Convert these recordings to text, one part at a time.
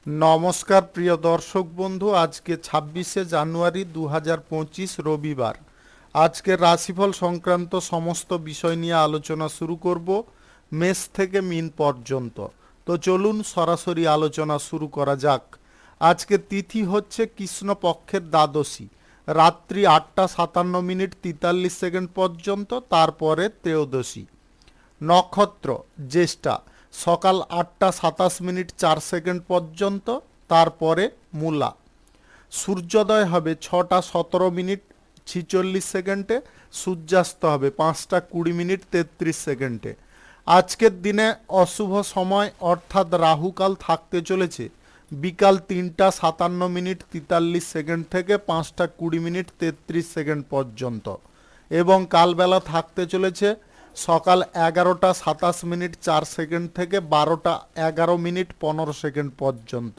নমস্কার প্রিয় দর্শক বন্ধু, আজকে ২৬শে জানুয়ারি ২০২৫ রবিবার। আজকের রাশিফল সংক্রান্ত সমস্ত বিষয় নিয়ে আলোচনা শুরু করব মেষ থেকে মিন পর্যন্ত। তো চলুন সরাসরি আলোচনা শুরু করা যাক। আজকে তিথি হচ্ছে কৃষ্ণপক্ষের দ্বাদশী, রাত্রি ৮টা ৫৭ মিনিট ৪৩ সেকেন্ড পর্যন্ত, তারপরে ত্রয়োদশী। নক্ষত্র জ্যেষ্ঠা, সকাল ৮টা ২৭ মিনিট ৪ সেকেন্ড পর্যন্ত, তারপরে মূলা। সূর্যোদয় হবে ৬টা ১৭ মিনিট ৪৬ সেকেন্ডে, সূর্যাস্ত হবে ৫টা ২০ মিনিট ৩৩ সেকেন্ডে। আজকের দিনে অশুভ সময় অর্থাৎ রাহুকাল থাকতে চলেছে বিকাল ৩টা ৫৭ মিনিট ৪৩ সেকেন্ড থেকে ৫টা ২০ মিনিট ৩৩ সেকেন্ড পর্যন্ত, এবং কালবেলা থাকতে চলেছে সকাল ১১টা ২৭ মিনিট ৪ সেকেন্ড থেকে ১২টা ১১ মিনিট ১৫ সেকেন্ড পর্যন্ত।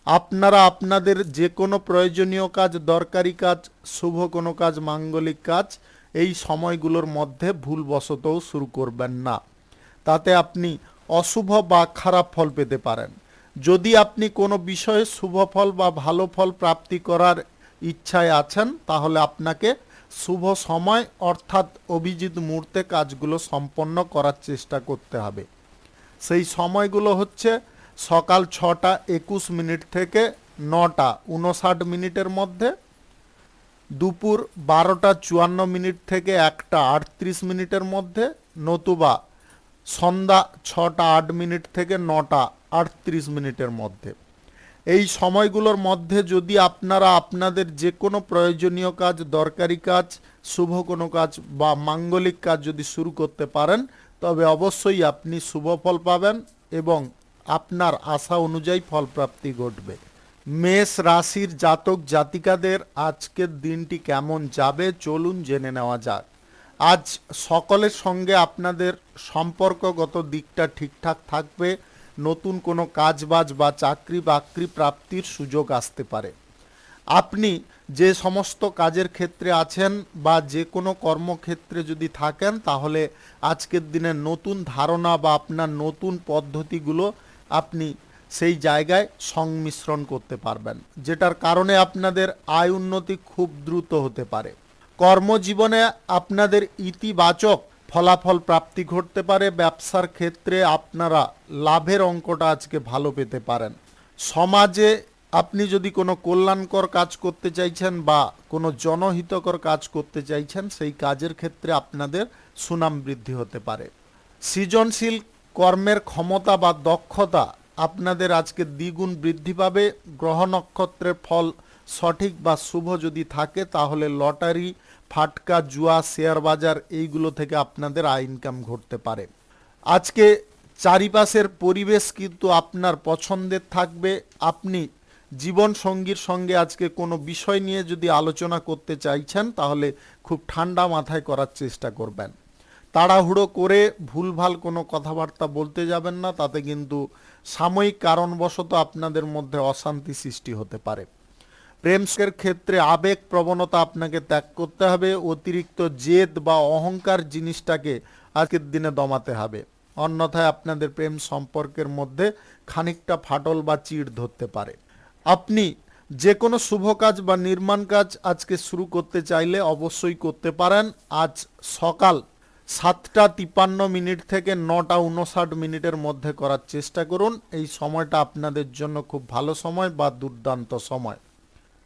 আপনারা আপনাদের যে কোনো প্রয়োজনীয় কাজ, দরকারি কাজ, শুভ কোনো কাজ, মাঙ্গলিক কাজ এই সময়গুলোর মধ্যে ভুলবশতও শুরু করবেন না, তাতে আপনি অশুভ বা খারাপ ফল পেতে পারেন। যদি আপনি কোনো বিষয়ে শুভ ফল বা ভালো ফল প্রাপ্তি করার ইচ্ছায় আছেন, তাহলে আপনাকে শুভ সময় অর্থাৎ অভিজিৎ মুহূর্তে কাজগুলো সম্পন্ন করার চেষ্টা করতে হবে। সেই সময়গুলো হচ্ছে সকাল ৬টা ২১ মিনিট থেকে ৯টা ৫৯ মিনিটের মধ্যে, দুপুর ১২টা ৫৪ মিনিট থেকে ১টা ৩৮ মিনিটের মধ্যে, নতুবা সন্ধ্যা ৬টা ৮ মিনিট থেকে ৯টা ৩৮ মিনিটের মধ্যে। এই সময়গুলোর মধ্যে যদি আপনারা আপনাদের যে কোনো প্রয়োজনীয় কাজ, দরকারি কাজ, শুভ কোনো কাজ বা মাঙ্গলিক কাজ যদি শুরু করতে পারেন, তবে অবশ্যই আপনি শুভ ফল পাবেন এবং আপনার আশা অনুযায়ী ফলপ্রাপ্তি ঘটবে। মেষ রাশির জাতক জাতিকাদের আজকের দিনটি কেমন যাবে চলুন জেনে নেওয়া যাক। আজ সকলের সঙ্গে আপনাদের সম্পর্কগত দিকটা ঠিকঠাক থাকবে। নতুন কোনো কাজবাজ বা চাকরি বাকরি প্রাপ্তির সুযোগ আসতে পারে। আপনি যে সমস্ত কাজের ক্ষেত্রে আছেন বা যে কোনো কর্মক্ষেত্রে যদি থাকেন, তাহলে আজকের দিনে নতুন ধারণা বা আপনার নতুন পদ্ধতিগুলো আপনি সেই জায়গায় সংমিশ্রণ করতে পারবেন, যেটার কারণে আপনাদের আয় উন্নতি খুব দ্রুত হতে পারে। কর্মজীবনে আপনাদের ইতিবাচক ফলাফল প্রাপ্তি ঘটতে পারে। ব্যবসার ক্ষেত্রে আপনারা লাভের অঙ্কটা আজকে ভালো পেতে পারেন। সমাজে আপনি যদি কোনো কল্যাণকর কাজ করতে চাইছেন বা কোনো জনহিতকর কাজ করতে চাইছেন, সেই কাজের ক্ষেত্রে আপনাদের সুনাম বৃদ্ধি হতে পারে। সৃজনশীল কর্মের ক্ষমতা বা দক্ষতা আপনাদের আজকে দ্বিগুণ বৃদ্ধি পাবে। গ্রহ নক্ষত্রের ফল সঠিক বা শুভ যদি থাকে, তাহলে লটারি, ফাটকা, জুয়া, শেয়ার বাজার এইগুলো থেকে আপনাদের আয় ইনকাম ঘটতে পারে। আজকে চারিপাশের পরিবেশ কিন্তু আপনার পছন্দের থাকবে। আপনি জীবন সঙ্গীর সঙ্গে আজকে কোনো বিষয় নিয়ে যদি আলোচনা করতে চাইছেন, তাহলে খুব ঠান্ডা মাথায় করার চেষ্টা করবেন। তাড়াহুড়ো করে ভুলভাল কোনো কথাবার্তা বলতে যাবেন না, তাতে কিন্তু সাময়িক কারণবশত আপনাদের মধ্যে অশান্তি সৃষ্টি হতে পারে। প্রেমের ক্ষেত্রে আবেগ প্রবণতা আপনাকে ত্যাগ করতে হবে। অতিরিক্ত জেদ বা অহংকার জিনিসটাকে আজকের দিনে দমাতে হবে, অন্যথায় আপনাদের প্রেম সম্পর্কের মধ্যে খানিকটা ফাটল বা চিড় ধরতে পারে। আপনি যে কোনো শুভ কাজ বা নির্মাণ কাজ আজকে শুরু করতে চাইলে অবশ্যই করতে পারেন। আজ সকাল ৭টা ৫৩ মিনিট থেকে ৯টা ৫৯ মিনিটের মধ্যে করার চেষ্টা করুন। এই সময়টা আপনাদের জন্য খুব ভালো সময় বা দুর্দান্ত সময়।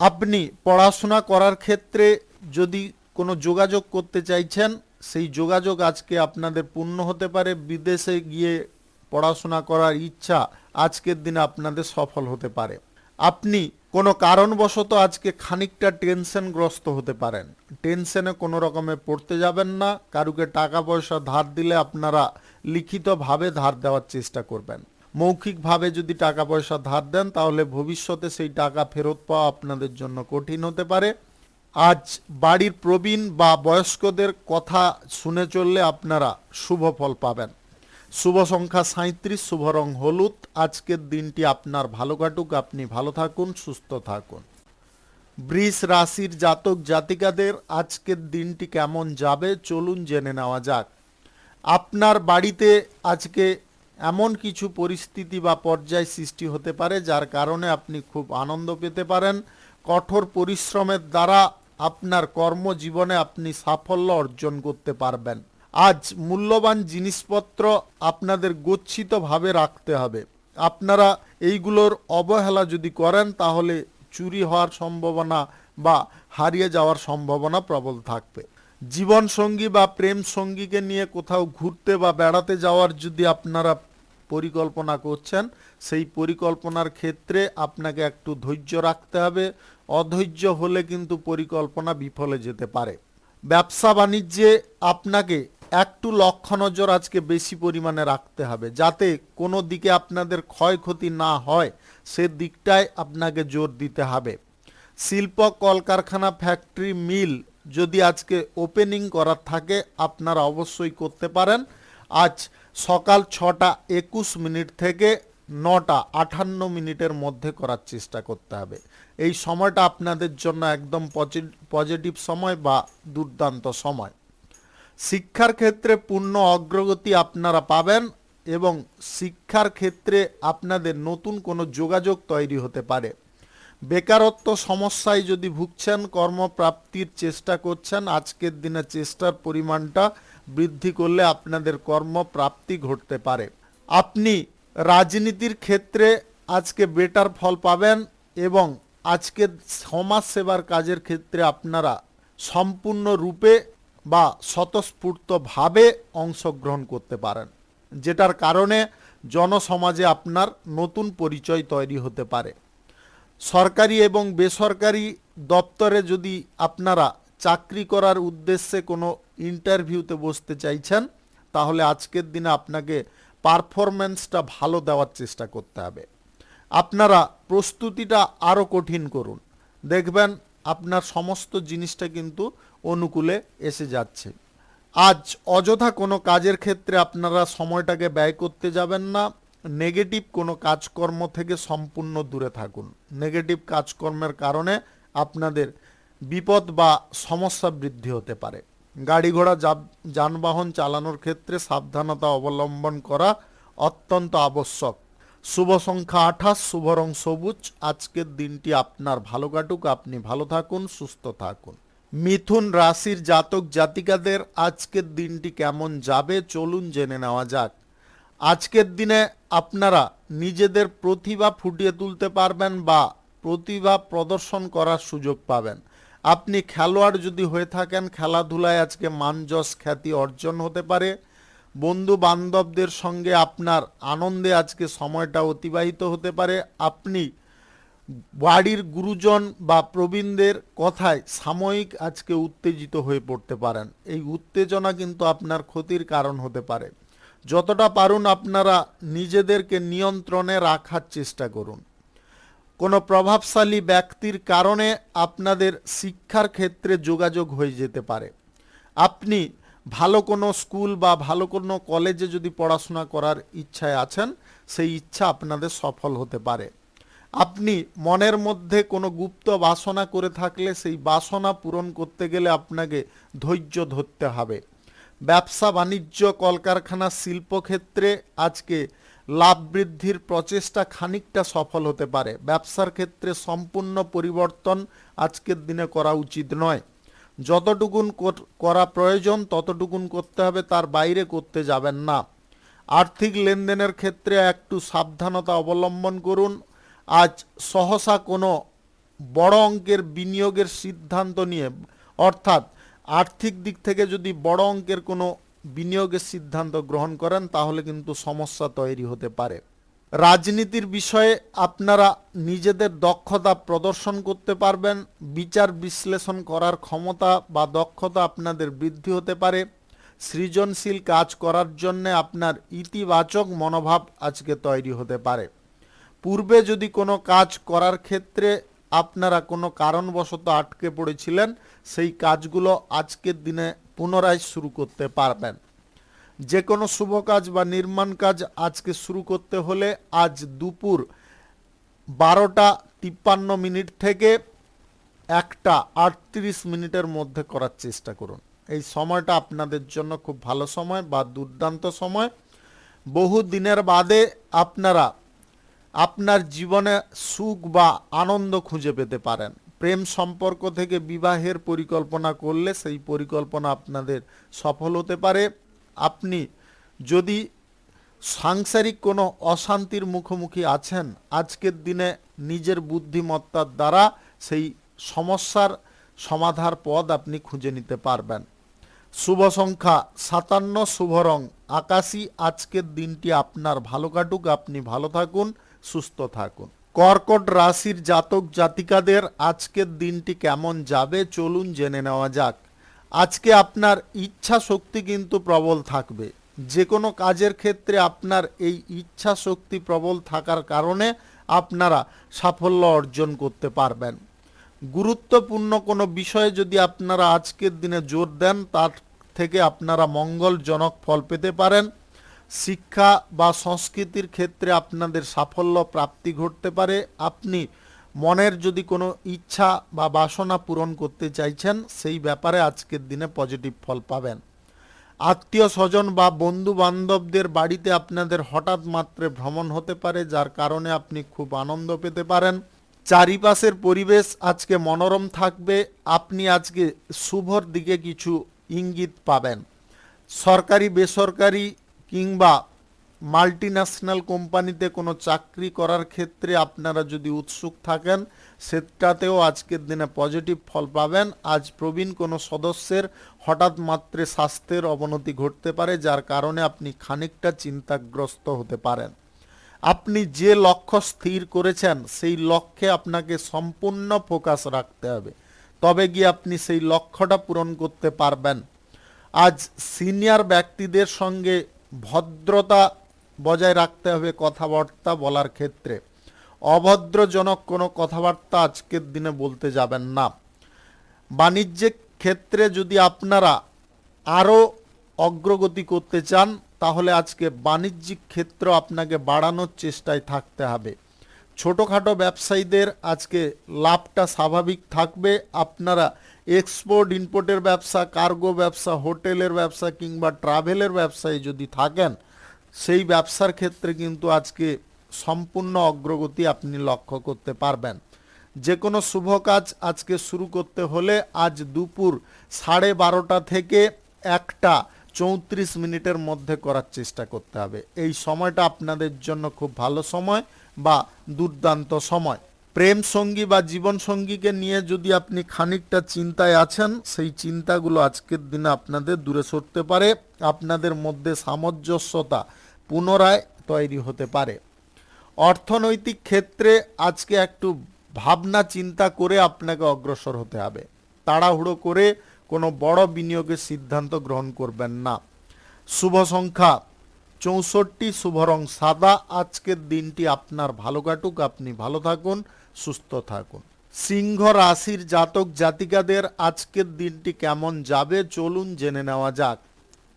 আপনি পড়াশোনা করার ক্ষেত্রে যদি কোনো যোগাযোগ করতে চাইছেন, সেই যোগাযোগ আজকে আপনাদের পূর্ণ হতে পারে। বিদেশে গিয়ে পড়াশোনা করার ইচ্ছা আজকের দিনে আপনাদের সফল হতে পারে। আপনি কোনো কারণবশত আজকে খানিকটা টেনশনগ্রস্ত হতে পারেন। টেনশনে কোনো রকমে পড়তে যাবেন না। কারুকে টাকা পয়সা ধার দিলে আপনারা লিখিতভাবে ধার দেওয়ার চেষ্টা করবেন। মৌখিকভাবে যদি টাকা পয়সা ধার দেন, তাহলে ভবিষ্যতে সেই টাকা ফেরত পাওয়া আপনাদের জন্য কঠিন হতে পারে। আজ বাড়ির প্রবীণ বা বয়স্কদের কথা শুনে চললে আপনারা শুভ ফল পাবেন। শুভ সংখ্যা ৩৭, শুভ রং হলুদ। আজকের দিনটি আপনার ভালো কাটুক, আপনি ভালো থাকুন, সুস্থ থাকুন। বৃষ রাশির জাতক জাতিকাদের আজকের দিনটি কেমন যাবে চলুন জেনে নেওয়া যাক। আপনার বাড়িতে আজকে এমন কিছু পরিস্থিতি বা পর্যায় সৃষ্টি হতে পারে যার কারণে আপনি খুব আনন্দ পেতে পারেন। কঠোর পরিশ্রমের দ্বারা আপনার কর্মজীবনে আপনি সাফল্য অর্জন করতে পারবেন। আজ মূল্যবান জিনিসপত্র আপনাদের গচ্ছিতভাবে রাখতে হবে। আপনারা এইগুলোর অবহেলা যদি করেন তাহলে চুরি হওয়ার সম্ভাবনা বা হারিয়ে যাওয়ার সম্ভাবনা প্রবল থাকবে। জীবন সঙ্গী বা প্রেম সঙ্গীকে নিয়ে কোথাও ঘুরতে বা বেড়াতে যাওয়ার যদি আপনারা পরিকল্পনা করছেন, সেই পরিকল্পনার ক্ষেত্রে আপনাকে একটু ধৈর্য রাখতে হবে। অধৈর্য হলে কিন্তু পরিকল্পনা বিফলে যেতে পারে। ব্যবসা বাণিজ্যে আপনাকে একটু লক্ষ্য নজর আজকে বেশি পরিমাণে রাখতে হবে, যাতে কোনো দিকে আপনাদের ক্ষয়ক্ষতি না হয়, সে দিকটায় আপনাকে জোর দিতে হবে। শিল্প কলকারখানা ফ্যাক্টরি মিল যদি আজকে ওপেনিং করার থাকে আপনারা অবশ্যই করতে পারেন। আজ সকাল 6:21 থেকে 9:58 মধ্যে করার চেষ্টা করতে হবে। এই সময়টা আপনাদের জন্য একদম পজিটিভ সময় বা দুর্দান্ত সময়। শিক্ষার ক্ষেত্রে পূর্ণ অগ্রগতি আপনারা পাবেন এবং শিক্ষার ক্ষেত্রে আপনাদের নতুন কোনো যোগাযোগ তৈরি হতে পারে। বেকারত্ব সমস্যায় যদি ভুগছেন, কর্মপ্রাপ্তির চেষ্টা করছেন, আজকের দিনে চেষ্টার পরিমাণটা বৃদ্ধি করলে আপনাদের কর্মপ্রাপ্তি ঘটতে পারে। আপনি রাজনীতির ক্ষেত্রে আজকে বেটার ফল পাবেন এবং আজকের সমাজ সেবার কাজের ক্ষেত্রে আপনারা সম্পূর্ণরূপে বা স্বতঃস্ফূর্তভাবে অংশগ্রহণ করতে পারেন, যেটার কারণে জনসমাজে আপনার নতুন পরিচয় তৈরি হতে পারে। সরকারি এবং বেসরকারি দপ্তরে যদি আপনারা চাকরি করার উদ্দেশ্যে কোনো ইন্টারভিউতে বসতে চাইছেন, তাহলে আজকের দিনে আপনাকে পারফরম্যান্সটা ভালো দেওয়ার চেষ্টা করতে হবে। আপনারা প্রস্তুতিটা আরও কঠিন করুন, দেখবেন আপনার সমস্ত জিনিসটা কিন্তু অনুকূলে এসে যাচ্ছে। আজ অযথা কোনো কাজের ক্ষেত্রে আপনারা সময়টাকে ব্যয় করতে যাবেন না। নেগেটিভ কোনো কাজকর্ম থেকে সম্পূর্ণ দূরে থাকুন। নেগেটিভ কাজকর্মের কারণে আপনাদের বিপদ বা সমস্যা বৃদ্ধি হতে পারে। গাড়ি ঘোড়া যানবাহন চালানোর ক্ষেত্রে সাবধানতা অবলম্বন করা অত্যন্ত আবশ্যক। শুভ সংখ্যা 28, শুভ রং সবুজ। আজকের দিনটি আপনার ভালো কাটুক, আপনি ভালো থাকুন, সুস্থ থাকুন। মিথুন রাশির জাতক জাতিকাদের আজকের দিনটি কেমন যাবে চলুন জেনে নেওয়া যাক। আজকের দিনে আপনারা নিজেদের প্রতিভা ফুটিয়ে তুলতে পারবেন বা প্রতিভা প্রদর্শন করার সুযোগ পাবেন। আপনি খেলোয়াড় যদি হয়ে থাকেন, খেলাধুলায় আজকে মান যশ খ্যাতি অর্জন হতে পারে। বন্ধু বান্ধবদের সঙ্গে আপনার আনন্দে আজকে সময়টা অতিবাহিত হতে পারে। আপনি বাড়ির গুরুজন বা প্রবীণদের কথায় সাময়িক আজকে উত্তেজিত হয়ে পড়তে পারেন। এই উত্তেজনা কিন্তু আপনার ক্ষতির কারণ হতে পারে। যতটা পারুন আপনারা নিজেদেরকে নিয়ন্ত্রণে রাখার চেষ্টা করুন। কোনো প্রভাবশালী ব্যক্তির কারণে আপনাদের শিক্ষার ক্ষেত্রে যোগাযোগ হয়ে যেতে পারে। আপনি ভালো কোনো স্কুল বা ভালো কোনো কলেজে যদি পড়াশোনা করার ইচ্ছায় আছেন, সেই ইচ্ছা আপনাদের সফল হতে পারে। আপনি মনের মধ্যে কোনো গুপ্ত বাসনা করে থাকলে সেই বাসনা পূরণ করতে গেলে আপনাকে ধৈর্য ধরতে হবে। ব্যবসা বাণিজ্য কলকারখানা শিল্পক্ষেত্রে আজকে লাভ বৃদ্ধির প্রচেষ্টা খানিকটা সফল হতে পারে। ব্যবসার ক্ষেত্রে সম্পূর্ণ পরিবর্তন আজকের দিনে করা উচিত নয়। যতটুকুন করা প্রয়োজন ততটুকুন করতে হবে, তার বাইরে করতে যাবেন না। আর্থিক লেনদেনের ক্ষেত্রে একটু সাবধানতা অবলম্বন করুন। আজ সহসা কোনো বড় অঙ্কের বিনিয়োগের সিদ্ধান্ত নিয়ে, অর্থাৎ আর্থিক দিক থেকে যদি বড় অঙ্কের কোনো বিনিয়োগের সিদ্ধান্ত গ্রহণ করেন তাহলে কিন্তু সমস্যা তৈরি হতে পারে। রাজনীতির বিষয়ে আপনারা নিজেদের দক্ষতা প্রদর্শন করতে পারবেন। বিচার বিশ্লেষণ করার ক্ষমতা বা দক্ষতা আপনাদের বৃদ্ধি হতে পারে। সৃজনশীল কাজ করার জন্য আপনার ইতিবাচক মনোভাব আজকে তৈরি হতে পারে। পূর্বে যদি কোনো কাজ করার ক্ষেত্রে আপনারা কোনো কারণবশত আটকে পড়েছিলেন, সেই কাজগুলো আজকের দিনে পুনরায় শুরু করতে পারবেন। যে কোনো শুভ কাজ বা নির্মাণ কাজ আজকে শুরু করতে হলে আজ দুপুর 12:53 থেকে 1:38 মধ্যে করার চেষ্টা করুন। এই সময়টা আপনাদের জন্য খুব ভালো সময় বা দুর্দান্ত সময়। বহু দিনের বাদে আপনারা আপনার জীবনে সুখ বা আনন্দ খুঁজে পেতে পারেন। প্রেম সম্পর্ক থেকে বিবাহের পরিকল্পনা করলে সেই পরিকল্পনা আপনাদের সফল হতে পারে। আপনি যদি সাংসারিক কোনো অশান্তির মুখোমুখি আছেন, আজকের দিনে নিজের বুদ্ধিমত্তার দ্বারা সেই সমস্যার সমাধার পথ আপনি খুঁজে নিতে পারবেন। শুভ সংখ্যা 57, শুভ রং আকাশী। আজকের দিনটি আপনার ভালো কাটুক, আপনি ভালো থাকুন, সুস্থ থাকুন। কর্কট রাশির জাতক জাতিকাদের আজকের দিনটি কেমন যাবে চলুন জেনে নেওয়া যাক। আজকে আপনার ইচ্ছা শক্তি কিন্তু প্রবল থাকবে। যে কোনো কাজের ক্ষেত্রে আপনার এই ইচ্ছা শক্তি প্রবল থাকার কারণে আপনারা সাফল্য অর্জন করতে পারবেন। গুরুত্বপূর্ণ কোনো বিষয়ে যদি আপনারা আজকের দিনে জোর দেন, তার থেকে আপনারা মঙ্গলজনক ফল পেতে পারেন। শিক্ষা বা সংস্কৃতির ক্ষেত্রে আপনাদের সাফল্য প্রাপ্তি ঘটতে পারে। আপনি মনের যদি কোনো ইচ্ছা বা বাসনা পূরণ করতে চাইছেন, সেই ব্যাপারে আজকের দিনে পজিটিভ ফল পাবেন। আত্মীয় স্বজন বা বন্ধু বান্ধবদের বাড়িতে আপনাদের হঠাৎ মাত্রে ভ্রমণ হতে পারে, যার কারণে আপনি খুব আনন্দ পেতে পারেন। চারিপাশের পরিবেশ আজকে মনোরম থাকবে। আপনি আজকে শুভর দিকে কিছু ইঙ্গিত পাবেন। সরকারি বেসরকারি কিংবা মাল্টিন্যাশনাল কোম্পানিতে কোনো চাকরি করার ক্ষেত্রে আপনারা যদি উৎসুক থাকেন, সেটাতেও আজকের দিনে পজিটিভ ফল পাবেন। আজ প্রবীণ কোনো সদস্যের হঠাৎ মাত্রে স্বাস্থ্যের অবনতি ঘটতে পারে, যার কারণে আপনি খানিকটা চিন্তাগ্রস্ত হতে পারেন। আপনি যে লক্ষ্য স্থির করেছেন সেই লক্ষ্যে আপনাকে সম্পূর্ণ ফোকাস রাখতে হবে, তবে গিয়ে আপনি সেই লক্ষ্যটা পূরণ করতে পারবেন। আজ সিনিয়র ব্যক্তিদের সঙ্গে ভদ্রতা বজায় রাখতে হবে কথাবার্তা বলার ক্ষেত্রে। অভদ্রজনক কোনো কথাবার্তা আজকের দিনে বলতে যাবেন না। বাণিজ্যিক ক্ষেত্রে যদি আপনারা আরও অগ্রগতি করতে চান, তাহলে আজকে বাণিজ্যিক ক্ষেত্র আপনাকে বাড়ানোর চেষ্টায় থাকতে হবে। ছোটোখাটো ব্যবসায়ীদের আজকে লাভটা স্বাভাবিক থাকবে। আপনারা এক্সপোর্ট ইম্পোর্টের ব্যবসা, কার্গো ব্যবসা, হোটেলের ব্যবসা কিংবা ট্রাভেলের ব্যবসায় যদি থাকেন, সেই ব্যবসার ক্ষেত্রে কিন্তু আজকে সম্পূর্ণ অগ্রগতি আপনি লক্ষ্য করতে পারবেন। যে কোনো শুভ কাজ আজকে শুরু করতে হলে আজ দুপুর 12:30 থেকে 1:34 মধ্যে করার চেষ্টা করতে হবে। এই সময়টা আপনাদের জন্য খুব ভালো সময় বা দুর্দান্ত সময়। প্রেম সঙ্গী বা জীবন সঙ্গীকে নিয়ে যদি আপনি খানিকটা চিন্তায় আছেন, সেই চিন্তাগুলো আজকের দিনে আপনাদের দূরে সরতে পারে। আপনাদের মধ্যে সামঞ্জস্যতা পুনরায় তৈরি হতে পারে। অর্থনৈতিক ক্ষেত্রে আজকে একটু ভাবনা চিন্তা করে আপনাকে অগ্রসর হতে হবে। তাড়াহুড়ো করে কোনো বড় বিনিয়োগের সিদ্ধান্ত গ্রহণ করবেন না। শুভ সংখ্যা 64, শুভ রং সাদা। আজকের দিনটি আপনার ভালো কাটুক, আপনি ভালো থাকুন, সুস্থ থাকুন। সিংহ রাশির জাতক জাতিকাদের আজকের দিনটি কেমন যাবে চলুন জেনে নেওয়া যাক।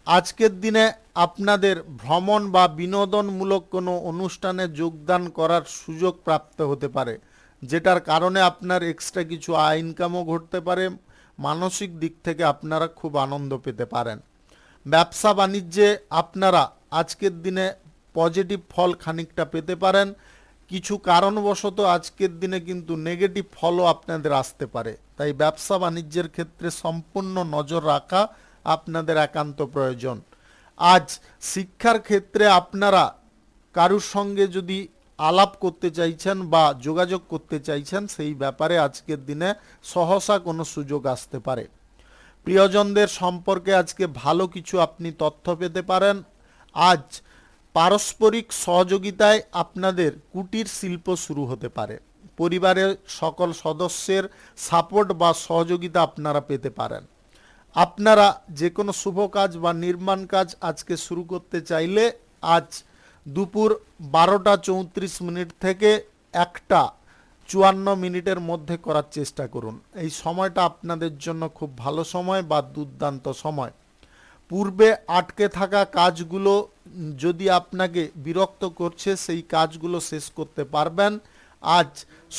আজকের দিনে আপনাদের ভ্রমণ বা বিনোদনমূলক কোনো অনুষ্ঠানে যোগদান করার সুযোগ প্রাপ্ত হতে পারে, যেটার কারণে আপনার এক্সট্রা কিছু আয় ইনকামও ঘটতে পারে। মানসিক দিক থেকে আপনারা খুব আনন্দ পেতে পারেন। ব্যবসা বাণিজ্যে আপনারা আজকের দিনে পজিটিভ ফল খানিকটা পেতে পারেন। কিছু কারণবশত আজকের দিনে কিন্তু নেগেটিভ ফলও আপনাদের আসতে পারে, তাই ব্যবসা বাণিজ্যের ক্ষেত্রে সম্পূর্ণ নজর রাখা আপনাদের একান্ত প্রয়োজন। আজ শিক্ষার ক্ষেত্রে আপনারা কারুর সঙ্গে যদি আলাপ করতে চাইছেন বা যোগাযোগ করতে চাইছেন, সেই ব্যাপারে আজকের দিনে সহসা কোনো সুযোগ আসতে পারে। প্রিয়জনদের সম্পর্কে আজকে ভালো কিছু আপনি তথ্য পেতে পারেন। আজ পারস্পরিক সহযোগিতায় আপনাদের কুটির শিল্প শুরু হতে পারে। পরিবারের সকল সদস্যের সাপোর্ট বা সহযোগিতা আপনারা পেতে পারেন। আপনারা যে কোনো শুভ কাজ বা নির্মাণ কাজ আজকে শুরু করতে চাইলে আজ দুপুর 12:34 থেকে 1:54 মধ্যে করার চেষ্টা করুন। এই সময়টা আপনাদের জন্য খুব ভালো সময় বা দুর্দান্ত সময়। পূর্বে আটকে থাকা কাজগুলো যদি আপনাকে বিরক্ত করছে, সেই কাজগুলো শেষ করতে পারবেন। আজ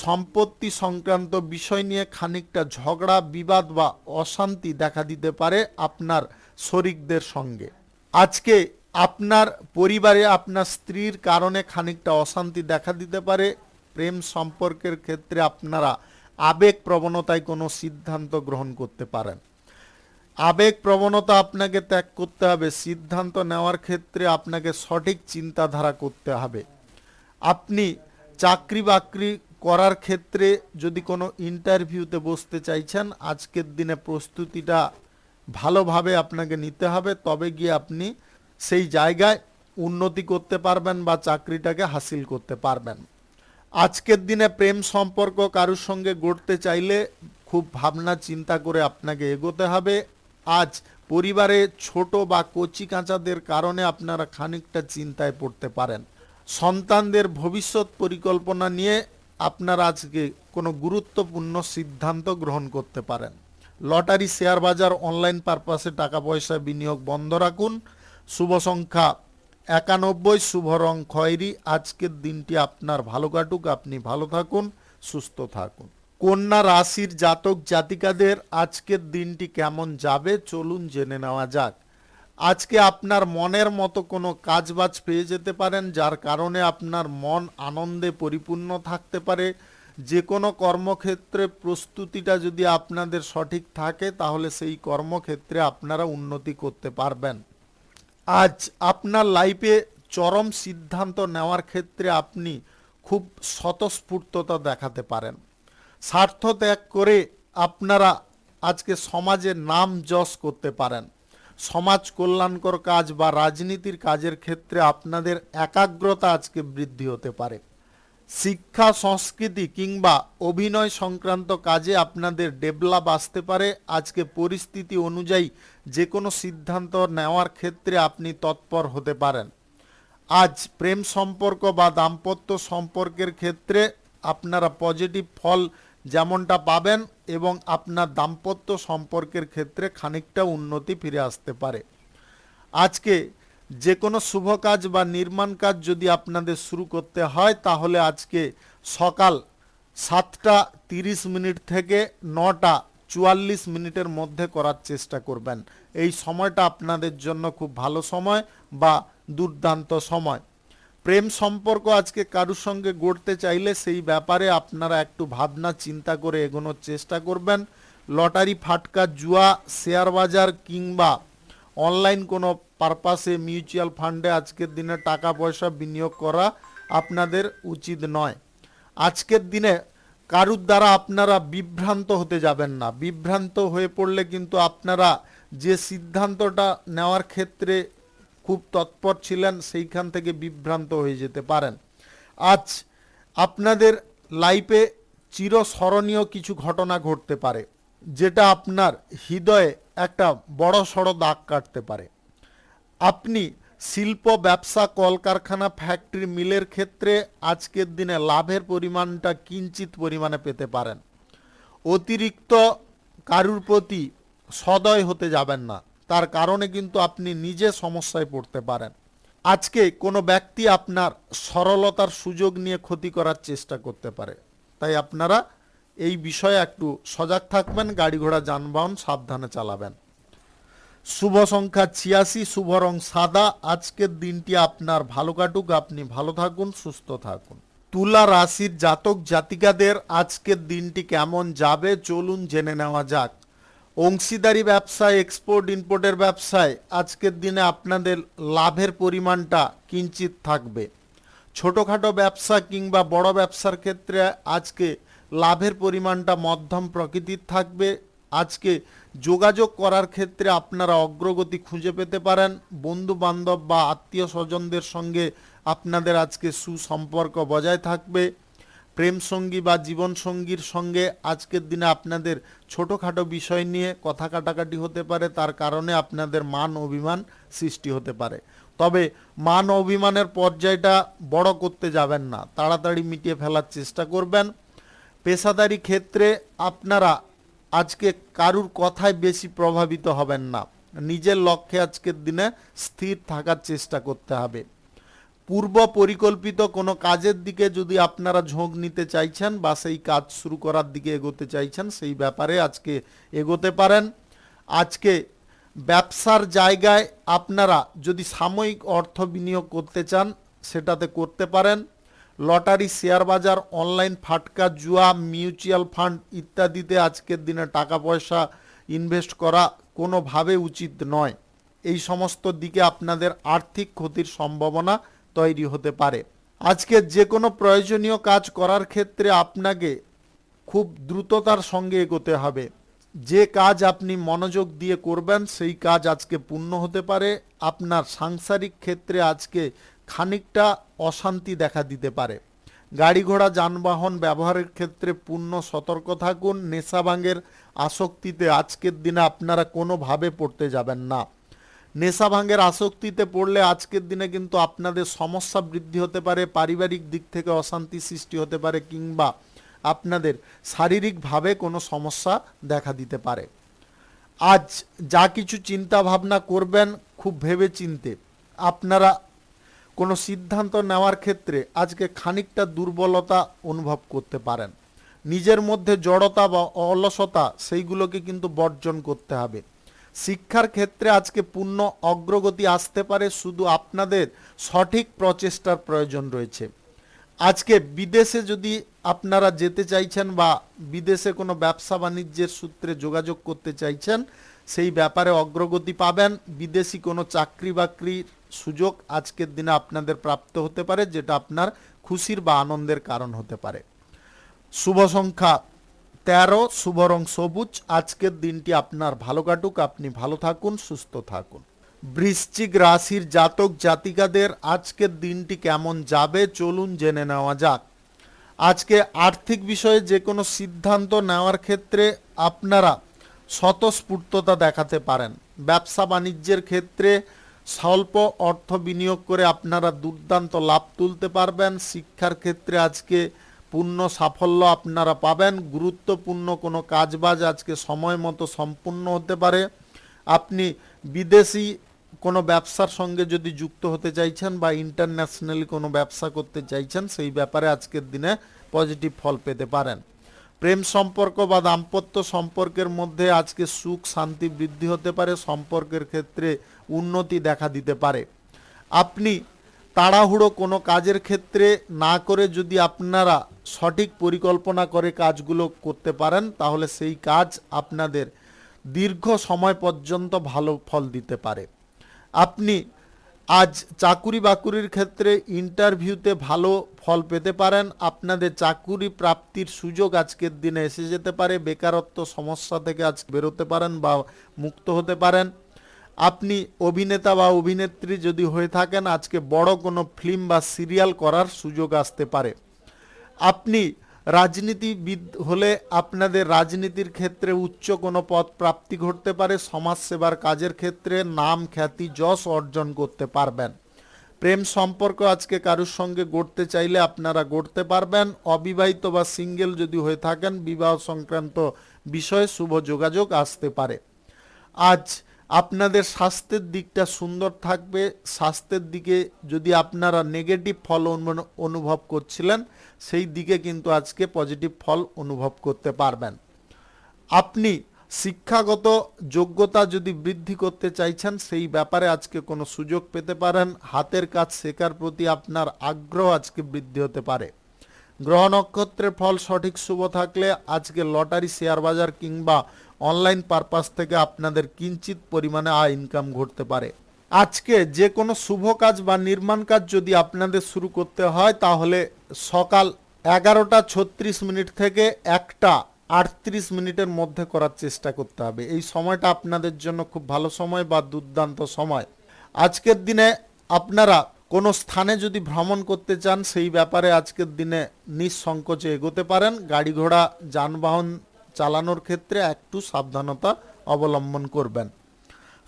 সম্পত্তি সংক্রান্ত বিষয় নিয়ে খানিকটা ঝগড়া বিবাদ বা অশান্তি দেখা দিতে পারে আপনার শরিকদের সঙ্গে। আজকে আপনার পরিবারে আপনার স্ত্রীর কারণে খানিকটা অশান্তি দেখা দিতে পারে। প্রেম সম্পর্কের ক্ষেত্রে আপনারা আবেগ প্রবণতায় কোনো সিদ্ধান্ত গ্রহণ করতে পারেন। আবেগ প্রবণতা আপনাকে ত্যাগ করতে হবে। সিদ্ধান্ত নেওয়ার ক্ষেত্রে আপনাকে সঠিক চিন্তাধারা করতে হবে। আপনি চাকরি বাকরি করার ক্ষেত্রে যদি কোনো ইন্টারভিউতে বসতে চাইছেন, আজকের দিনে প্রস্তুতিটা ভালোভাবে আপনাকে নিতে হবে, তবে গিয়ে আপনি সেই জায়গায় উন্নতি করতে পারবেন বা চাকরিটাকে হাসিল করতে পারবেন। আজকের দিনে প্রেম সম্পর্ক কারোর সঙ্গে গড়তে চাইলে খুব ভাবনা চিন্তা করে আপনাকে এগোতে হবে। আজ পরিবারে ছোট বা কচি কাঁচাদের কারণে আপনারা খানিকটা চিন্তায় পড়তে পারেন। সন্তানদের ভবিষ্যৎ পরিকল্পনা নিয়ে আপনারা আজকে কোনো গুরুত্বপূর্ণ সিদ্ধান্ত গ্রহণ করতে পারেন। লটারি, শেয়ার বাজার, অনলাইন পারপাসে টাকা পয়সা বিনিয়োগ বন্ধ রাখুন। শুভ সংখ্যা 91, শুভ রং খয়েরি। আজকের দিনটি আপনার ভালো কাটুক, আপনি ভালো থাকুন, সুস্থ থাকুন। কন্যা রাশির জাতক জাতিকাদের আজকের দিনটি কেমন যাবে চলুন জেনে নেওয়া যাক। আজকে আপনার মনের মতো কোনো কাজবাজ পেয়ে যেতে পারেন, যার কারণে আপনার মন আনন্দে পরিপূর্ণ থাকতে পারে। যে কোনো কর্মক্ষেত্রে প্রস্তুতিটা যদি আপনাদের সঠিক থাকে, তাহলে সেই কর্মক্ষেত্রে আপনারা উন্নতি করতে পারবেন। আজ আপনার লাইফে চরম সিদ্ধান্ত নেওয়ার ক্ষেত্রে আপনি খুব স্বতঃস্ফূর্ততা দেখাতে পারেন। স্বার্থ ত্যাগ করে আপনারা আজকে সমাজে নাম যশ করতে পারেন। সমাজ কল্যাণকর কাজ বা রাজনীতির কাজের ক্ষেত্রে আপনাদের একাগ্রতা আজকে বৃদ্ধি হতে পারে। শিক্ষা, সংস্কৃতি কিংবা অভিনয় সংক্রান্ত কাজে আপনাদের ডেভেলপ আসতে পারে। আজকে পরিস্থিতি অনুযায়ী যে কোনো সিদ্ধান্ত নেওয়ার ক্ষেত্রে আপনি তৎপর হতে পারেন। আজ প্রেম সম্পর্ক বা দাম্পত্য সম্পর্কের ক্ষেত্রে আপনারা পজিটিভ ফল যেমনটা পাবেন এবং আপনার দাম্পত্য সম্পর্কের ক্ষেত্রে খানিকটা উন্নতি ফিরে আসতে পারে। আজকে যে কোনো শুভ কাজ বা নির্মাণ কাজ যদি আপনাদের শুরু করতে হয়, তাহলে আজকে সকাল 7টা 30 মিনিট থেকে 9টা 44 মিনিটের মধ্যে করার চেষ্টা করবেন। এই সময়টা আপনাদের জন্য খুব ভালো সময় বা দুর্দান্ত সময়। প্রেম সম্পর্ক আজকে কারোর সঙ্গে গড়তে চাইলে সেই ব্যাপারে আপনারা একটু ভাবনা চিন্তা করে এগোনোর চেষ্টা করবেন। লটারি, ফাটকা, জুয়া, শেয়ার বাজার কিংবা অনলাইন কোনো পারপাসে মিউচুয়াল ফান্ডে আজকের দিনে টাকা পয়সা বিনিয়োগ করা আপনাদের উচিত নয়। আজকের দিনে কারুর দ্বারা আপনারা বিভ্রান্ত হতে যাবেন না। বিভ্রান্ত হয়ে পড়লে কিন্তু আপনারা যে সিদ্ধান্তটা নেওয়ার ক্ষেত্রে খুব তৎপর ছিলেন, সেইখান থেকে বিভ্রান্ত হয়ে যেতে পারেন। আজ আপনাদের লাইফে চিরস্মরণীয় কিছু ঘটনা ঘটতে পারে, যেটা আপনার হৃদয়ে একটা বড় সড়ো দাগ কাটতে পারে। আপনি শিল্প, ব্যবসা, কলকারখানা, ফ্যাক্টরি, মিলের ক্ষেত্রে আজকের দিনে লাভের পরিমাণটা কিঞ্চিত পরিমাণে পেতে পারেন। অতিরিক্ত কারুর প্রতি সদয় হতে যাবেন না, তার কারণে কিন্তু আপনি নিজে সমস্যায় পড়তে পারেন। আজকে কোনো ব্যক্তি আপনার সরলতার সুযোগ নিয়ে ক্ষতি করার চেষ্টা করতে পারে, তাই আপনারা এই বিষয়ে একটু সজাগ থাকবেন। গাড়ি ঘোড়া যানবাহন সাবধানে চালাবেন। শুভ সংখ্যা 86, শুভ রং সাদা। আজকের দিনটি আপনার ভালো কাটুক, আপনি ভালো থাকুন, সুস্থ থাকুন। তুলা রাশির জাতক জাতিকাদের আজকের দিনটি কেমন যাবে চলুন জেনে নেওয়া যাক। অংশীদারি ব্যবসায়, এক্সপোর্ট ইম্পোর্টের ব্যবসায় আজকের দিনে আপনাদের লাভের পরিমাণটা কিঞ্চিত থাকবে। ছোটোখাটো ব্যবসা কিংবা বড় ব্যবসার ক্ষেত্রে আজকে লাভের পরিমাণটা মধ্যম প্রকৃতির থাকবে। আজকে যোগাযোগ করার ক্ষেত্রে আপনারা অগ্রগতি খুঁজে পেতে পারেন। বন্ধু বান্ধব বা আত্মীয় স্বজনদের সঙ্গে আপনাদের আজকে সুসম্পর্ক বজায় থাকবে। প্রেম সঙ্গী বা জীবনসঙ্গীর সঙ্গে আজকের দিনে আপনাদের ছোটোখাটো বিষয় নিয়ে কথা কাটাকাটি হতে পারে, তার কারণে আপনাদের মান অভিমান সৃষ্টি হতে পারে। তবে মান অভিমানের পর্যায়টা বড় করতে যাবেন না, তাড়াতাড়ি মিটিয়ে ফেলার চেষ্টা করবেন। পেশাদারি ক্ষেত্রে আপনারা আজকে কারুর কথায় বেশি প্রভাবিত হবেন না, নিজের লক্ষ্যে আজকের দিনে স্থির থাকার চেষ্টা করতে হবে। পূর্ব পরিকল্পিত কোনো কাজের দিকে যদি আপনারা ঝোঁক নিতে চাইছেন বা সেই কাজ শুরু করার দিকে এগোতে চাইছেন, সেই ব্যাপারে আজকে এগোতে পারেন। আজকে ব্যবসার জায়গায় আপনারা যদি সাময়িক অর্থ বিনিয়োগ করতে চান সেটাতে করতে পারেন। লটারি, শেয়ার বাজার, অনলাইন ফাটকা, জুয়া, মিউচুয়াল ফান্ড ইত্যাদিতে আজকের দিনে টাকা পয়সা ইনভেস্ট করা কোনোভাবে উচিত নয়। এই সমস্ত দিকে আপনাদের আর্থিক ক্ষতির সম্ভাবনা তৈরি হতে পারে। আজকে যে কোনো প্রয়োজনীয় কাজ করার ক্ষেত্রে আপনাকে খুব দ্রুততার সঙ্গে এগোতে হবে। যে কাজ আপনি মনোযোগ দিয়ে করবেন সেই কাজ আজকে পূর্ণ হতে পারে। আপনার সাংসারিক ক্ষেত্রে আজকে খানিকটা অশান্তি দেখা দিতে পারে। গাড়ি ঘোড়া যানবাহন ব্যবহারের ক্ষেত্রে পূর্ণ সতর্ক থাকুন। নেশাভাঙের আসক্তিতে আজকের দিনে আপনারা কোনোভাবে পড়তে যাবেন না। নেশাভাঙের আসক্তিতে পড়লে আজকের দিনে কিন্তু আপনাদের সমস্যা বৃদ্ধি হতে পারে, পারিবারিক দিক থেকে অশান্তি সৃষ্টি হতে পারে, কিংবা আপনাদের শারীরিকভাবে কোনো সমস্যা দেখা দিতে পারে। আজ যা কিছু চিন্তা ভাবনা করবেন খুব ভেবে চিনতে। আপনারা কোনো সিদ্ধান্ত নেওয়ার ক্ষেত্রে আজকে খানিকটা দুর্বলতা অনুভব করতে পারেন। নিজের মধ্যে জড়তা বা অলসতা সেইগুলোকে কিন্তু বর্জন করতে হবে। শিক্ষার ক্ষেত্রে আজকে পূর্ণ অগ্রগতি আসতে পারে, শুধু আপনাদের সঠিক প্রচেষ্টার প্রয়োজন রয়েছে। আজকে বিদেশে যদি আপনারা যেতে চাইছেন বা বিদেশে কোনো ব্যবসা বাণিজ্যের সূত্রে যোগাযোগ করতে চাইছেন, সেই ব্যাপারে অগ্রগতি পাবেন। বিদেশি কোনো চাকরি বাকরির সুযোগ আজকের দিনে আপনাদের প্রাপ্ত হতে পারে, যেটা আপনার খুশির বা আনন্দের কারণ হতে পারে। শুভ সংখ্যা 13, শুভ রং সবুজ। আজকের দিনটি আপনার ভালো কাটুক, আপনি ভালো থাকুন, সুস্থ থাকুন। বৃশ্চিক রাশির জাতক জাতিকাদের আজকের দিনটি কেমন যাবে চলুন জেনে নেওয়া যাক। আজকে আর্থিক বিষয়ে যে কোনো সিদ্ধান্ত নেওয়ার ক্ষেত্রে আপনারা স্বতঃস্ফূর্ততা দেখাতে পারেন। ব্যবসা বাণিজ্যের ক্ষেত্রে স্বল্প অর্থ বিনিয়োগ করে আপনারা দুর্দান্ত লাভ তুলতে পারবেন। শিক্ষার ক্ষেত্রে আজকে পূর্ণ সাফল্য আপনারা পাবেন। গুরুত্বপূর্ণ কোনো কাজবাজ আজকে সময় মতো সম্পূর্ণ হতে পারে। আপনি বিদেশি কোনো ব্যবসার সঙ্গে যদি যুক্ত হতে চাইছেন বা ইন্টারন্যাশনালি কোনো ব্যবসা করতে চাইছেন, সেই ব্যাপারে আজকের দিনে পজিটিভ ফল পেতে পারেন। প্রেম সম্পর্ক বা দাম্পত্য সম্পর্কের মধ্যে আজকে সুখ শান্তি বৃদ্ধি হতে পারে। সম্পর্কের ক্ষেত্রে উন্নতি দেখা দিতে পারে। আপনি তাড়াহুড়ো কোনো কাজের ক্ষেত্রে না করে যদি আপনারা সঠিক পরিকল্পনা করে কাজগুলো করতে পারেন, তাহলে সেই কাজ আপনাদের দীর্ঘ সময় পর্যন্ত ভালো ফল দিতে পারে। আপনি আজ চাকুরি বাকুরির ক্ষেত্রে ইন্টারভিউতে ভালো ফল পেতে পারেন। আপনাদের চাকুরি প্রাপ্তির সুযোগ আজকের দিনে এসে যেতে পারে। বেকারত্ব সমস্যা থেকে আজ বেরোতে পারেন বা মুক্ত হতে পারেন। আপনি অভিনেতা বা অভিনেত্রী যদি হয়ে থাকেন, আজকে বড় কোনো ফিল্ম বা সিরিয়াল করার সুযোগ আসতে পারে। আপনি রাজনীতিবিদ হলে আপনাদের রাজনীতির ক্ষেত্রে উচ্চ কোনো পদ প্রাপ্তি ঘটতে পারে। সমাজসেবার কাজের ক্ষেত্রে নাম খ্যাতি যশ অর্জন করতে পারবেন। প্রেম সম্পর্ক আজকে কারোর সঙ্গে গড়তে চাইলে আপনারা গড়তে পারবেন। অবিবাহিত বা সিঙ্গেল যদি হয়ে থাকেন, বিবাহ সংক্রান্ত বিষয়ে শুভ যোগাযোগ আসতে পারে। আজ আপনাদের স্বাস্থ্যের দিকটা সুন্দর থাকবে। স্বাস্থ্যের দিকে যদি আপনারা নেগেটিভ ফল অনুভব করছিলেন, সেই দিকে কিন্তু আজকে পজিটিভ ফল অনুভব করতে পারবেন। আপনি শিক্ষাগত যোগ্যতা যদি বৃদ্ধি করতে চাইছেন, সেই ব্যাপারে আজকে কোনো সুযোগ পেতে পারেন। হাতের কাজ শেখার প্রতি আপনার আগ্রহ আজকে বৃদ্ধি হতে পারে। গ্রহ নক্ষত্রের ফল সঠিক শুভ থাকলে আজকে লটারি, শেয়ার বাজার কিংবা অনলাইন পারপাস থেকে আপনাদের কিঞ্চিত পরিমাণে আয় ইনকাম ঘটতে পারে। আজকে যে কোনো শুভ কাজ বা নির্মাণ কাজ যদি আপনাদের শুরু করতে হয়, তাহলে সকাল 11:36 থেকে 1:38 মধ্যে করার চেষ্টা করতে হবে। এই সময়টা আপনাদের জন্য খুব ভালো সময় বা দুর্দান্ত সময়। আজকের দিনে আপনারা কোনো স্থানে যদি ভ্রমণ করতে চান, সেই ব্যাপারে আজকের দিনে নিঃসংকোচে এগোতে পারেন। গাড়ি ঘোড়া যানবাহন চালানোর ক্ষেত্রে একটু সাবধানতা অবলম্বন করবেন।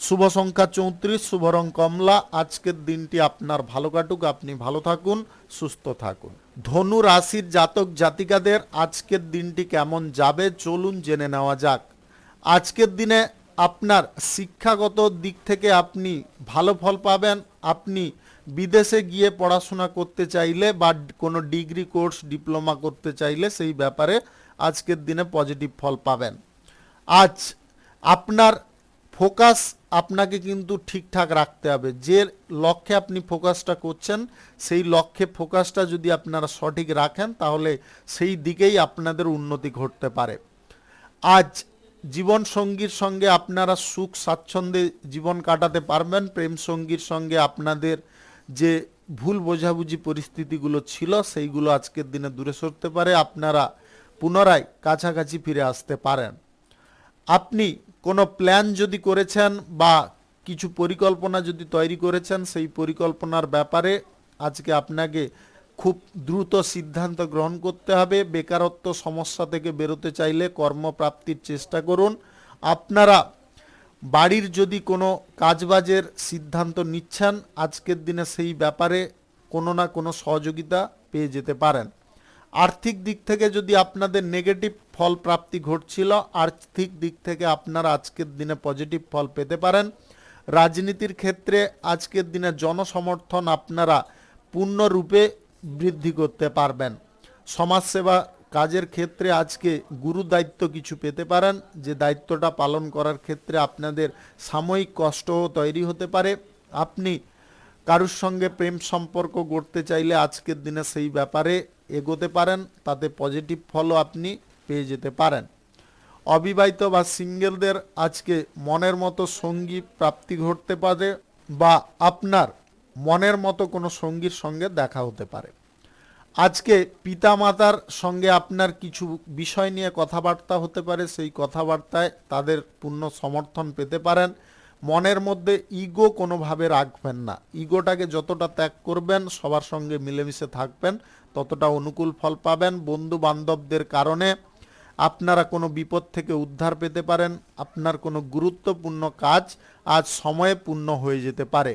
শুভ সংখ্যা 34, শুভ রং কমলা। আজকের দিনটি আপনার ভালো কাটুক, আপনি ভালো থাকুন, সুস্থ থাকুন। ধনু রাশির জাতক জাতিকাদের আজকের দিনটি কেমন যাবে চলুন জেনে নেওয়া যাক। আজকের দিনে আপনার শিক্ষাগত দিক থেকে আপনি ভালো ফল পাবেন। আপনি বিদেশে গিয়ে পড়াশোনা করতে চাইলে বা কোনো ডিগ্রি কোর্স ডিপ্লোমা করতে চাইলে সেই ব্যাপারে আজকের দিনে পজিটিভ ফল পাবেন। আজ আপনার ফোকাস আপনাকে কিন্তু ঠিকঠাক রাখতে হবে। যে লক্ষ্যে আপনি ফোকাসটা করছেন সেই লক্ষ্যে ফোকাসটা যদি আপনারা সঠিক রাখেন তাহলে সেই দিকেই আপনাদের উন্নতি ঘটতে পারে। আজ জীবন সঙ্গীর সঙ্গে আপনারা সুখ স্বাচ্ছন্দ্যে জীবন কাটাতে পারবেন। প্রেম সঙ্গীর সঙ্গে আপনাদের যে ভুল বোঝাবুঝি পরিস্থিতিগুলো ছিল সেইগুলো আজকের দিনে দূরে সরতে পারে, আপনারা পুনরায় কাছাকাছি ফিরে আসতে পারেন। আপনি কোনো প্ল্যান যদি করেছেন বা কিছু পরিকল্পনা যদি তৈরি করেছেন সেই পরিকল্পনার ব্যাপারে আজকে আপনাকে খুব দ্রুত সিদ্ধান্ত গ্রহণ করতে হবে। বেকারত্ব সমস্যা থেকে বেরোতে চাইলে কর্মপ্রাপ্তির চেষ্টা করুন। আপনারা বাড়ির যদি কোনো কাজবাজের সিদ্ধান্ত নিচ্ছেন আজকের দিনে সেই ব্যাপারে কোনো না কোনো সহযোগিতা পেয়ে যেতে পারেন। আর্থিক দিক থেকে যদি আপনাদের নেগেটিভ ফল প্রাপ্তি ঘটছিল, আর্থিক দিক থেকে আপনারা আজকের দিনে পজিটিভ ফল পেতে পারেন। রাজনীতির ক্ষেত্রে আজকের দিনে জনসমর্থন আপনারা পূর্ণরূপে বৃদ্ধি করতে পারবেন। সমাজসেবা কাজের ক্ষেত্রে আজকে গুরু দায়িত্ব কিছু পেতে পারেন, যে দায়িত্বটা পালন করার ক্ষেত্রে আপনাদের সাময়িক কষ্টও তৈরি হতে পারে। আপনি কারুর সঙ্গে প্রেম সম্পর্ক গড়তে চাইলে আজকের দিনে সেই ব্যাপারে এগোতে পারেন, তাতে পজিটিভ ফলও আপনি পেয়ে যেতে পারেন। অবিবাহিত বা সিঙ্গেলদের আজকে মনের মতো সঙ্গী প্রাপ্তি ঘটতে পারে বা আপনার মনের মতো কোনো সঙ্গীর সঙ্গে দেখা হতে পারে। আজকে পিতামাতার সঙ্গে আপনার কিছু বিষয় নিয়ে কথাবার্তা হতে পারে, সেই কথাবার্তায় তাদের পূর্ণ সমর্থন পেতে পারেন। মনের মধ্যে ইগো কোনোভাবে রাখবেন না, ইগোটাকে যতটা ত্যাগ করবেন, সবার সঙ্গে মিলেমিশে থাকবেন, ততটা অনুকূল ফল পাবেন। বন্ধু বান্ধবদের কারণে আপনারা কোনো বিপদ থেকে উদ্ধার পেতে পারেন। আপনার কোনো গুরুত্বপূর্ণ কাজ আজ সময়ে পূর্ণ হয়ে যেতে পারে।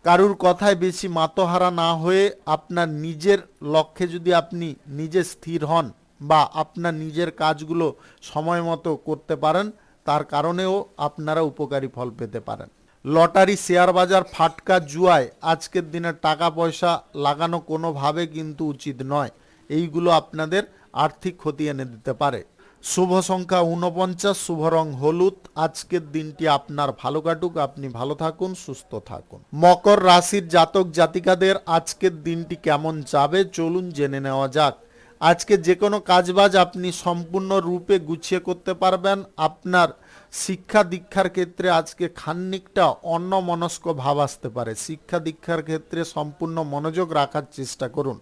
কারুর কথায় বেশি মাতোহারা না হয়ে আপনার নিজের লক্ষ্যে যদি আপনি নিজে স্থির হন বা আপনার নিজের কাজগুলো সময় মতো করতে পারেন, তার কারণেও আপনারা উপকারী ফল পেতে পারেন। লটারি, শেয়ার বাজার, ফাটকা, জুয়ায় আজকের দিনে টাকা পয়সা লাগানো কোনোভাবে কিন্তু উচিত নয়। এইগুলো আপনাদের আর্থিক ক্ষতি এনে দিতে পারে। শুভ সংখ্যা 49, শুভ রং হলুদ। আজকের দিনটি আপনার ভালো কাটুক, আপনি ভালো থাকুন, সুস্থ থাকুন। মকর রাশির জাতক জাতিকাদের আজকের দিনটি কেমন যাবে চলুন জেনে নেওয়া যাক। আজকে যে কোনো কাজবাজ আপনি সম্পূর্ণ রূপে গুছিয়ে করতে পারবেন। আপনার শিক্ষা দীক্ষার ক্ষেত্রে আজকে খানিকটা অন্যমনস্ক ভাব আসতে পারে। শিক্ষা দীক্ষার ক্ষেত্রে সম্পূর্ণ মনোযোগ রাখার চেষ্টা করুন।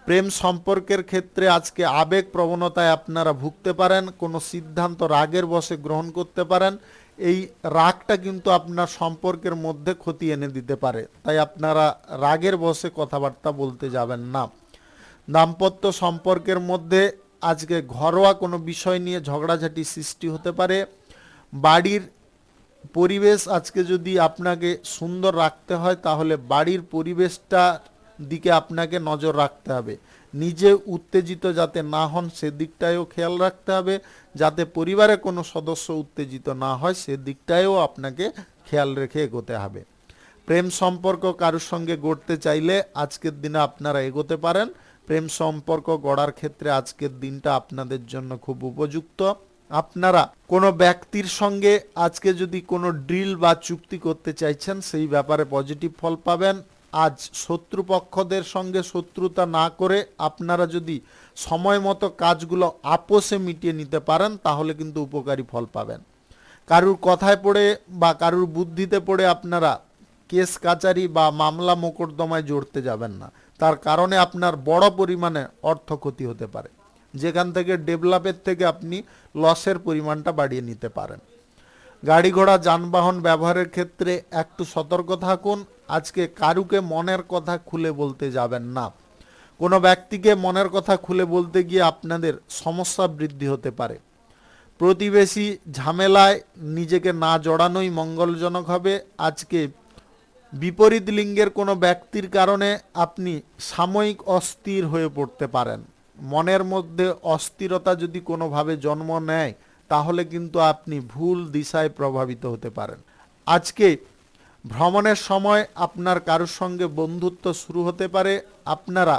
প্রেম সম্পর্কের ক্ষেত্রে আজকে আবেগ প্রবণতায় আপনারা ভুগতে পারেন। কোনো সিদ্ধান্ত রাগের বশে গ্রহণ করতে পারেন। এই রাগটা কিন্তু আপনার সম্পর্কের মধ্যে ক্ষতি এনে দিতে পারে, তাই আপনারা রাগের বশে কথাবার্তা বলতে যাবেন না। দাম্পত্য সম্পর্কের মধ্যে আজকে ঘরোয়া কোনো বিষয় নিয়ে ঝগড়াঝাটি সৃষ্টি হতে পারে। বাড়ির পরিবেশ আজকে যদি আপনাকে সুন্দর রাখতে হয় তাহলে বাড়ির পরিবেশটা দিকে আপনাকে নজর রাখতে হবে। নিজে উত্তেজিত যাতে না হন সেদিকটায়ও খেয়াল রাখতে হবে, যাতে পরিবারের কোনো সদস্য উত্তেজিত না হয় সেদিকটায়ও আপনাকে খেয়াল রেখে এগোতে হবে। প্রেম সম্পর্ক কারোর সঙ্গে গড়তে চাইলে আজকের দিনে আপনারা এগোতে পারেন। প্রেম সম্পর্ক গড়ার ক্ষেত্রে আজকের দিনটা আপনাদের জন্য খুব উপযুক্ত। আপনারা কোনো ব্যক্তির সঙ্গে আজকে যদি কোনো ডিল বা চুক্তি করতে চাইছেন সেই ব্যাপারে পজিটিভ ফল পাবেন। আজ শত্রুপক্ষদের সঙ্গে শত্রুতা না করে আপনারা যদি সময় মতো কাজগুলো আপোষে মিটিয়ে নিতে পারেন তাহলে কিন্তু উপকারী ফল পাবেন। কারুর কথায় পড়ে বা কারুর বুদ্ধিতে পড়ে আপনারা কেস কাচারি বা মামলা মোকদ্দমায় জড়তে যাবেন না, তার কারণে আপনার বড় পরিমাণে অর্থ ক্ষতি হতে পারে, যেখান থেকে ডেভেলপের থেকে আপনি লসের পরিমাণটা বাড়িয়ে নিতে পারেন। গাড়ি ঘোড়া যানবাহন ব্যবহারের ক্ষেত্রে একটু সতর্ক থাকুন। আজকে কারুকে মনের কথা খুলে বলতে যাবেন না। কোনো ব্যক্তিকে মনের কথা খুলে বলতে গিয়ে আপনাদের সমস্যা বৃদ্ধি হতে পারে। প্রতিবেশী ঝামেলায় নিজেকে না জড়ানোই মঙ্গলজনক হবে। আজকে বিপরীত লিঙ্গের কোনো ব্যক্তির কারণে আপনি সাময়িক অস্থির হয়ে পড়তে পারেন। মনের মধ্যে অস্থিরতা যদি কোনোভাবে জন্ম নেয় তাহলে কিন্তু আপনি ভুল দিশায় প্রভাবিত হতে পারেন। আজকে ভ্রমণের সময় আপনার কারোর সঙ্গে বন্ধুত্ব শুরু হতে পারে। আপনারা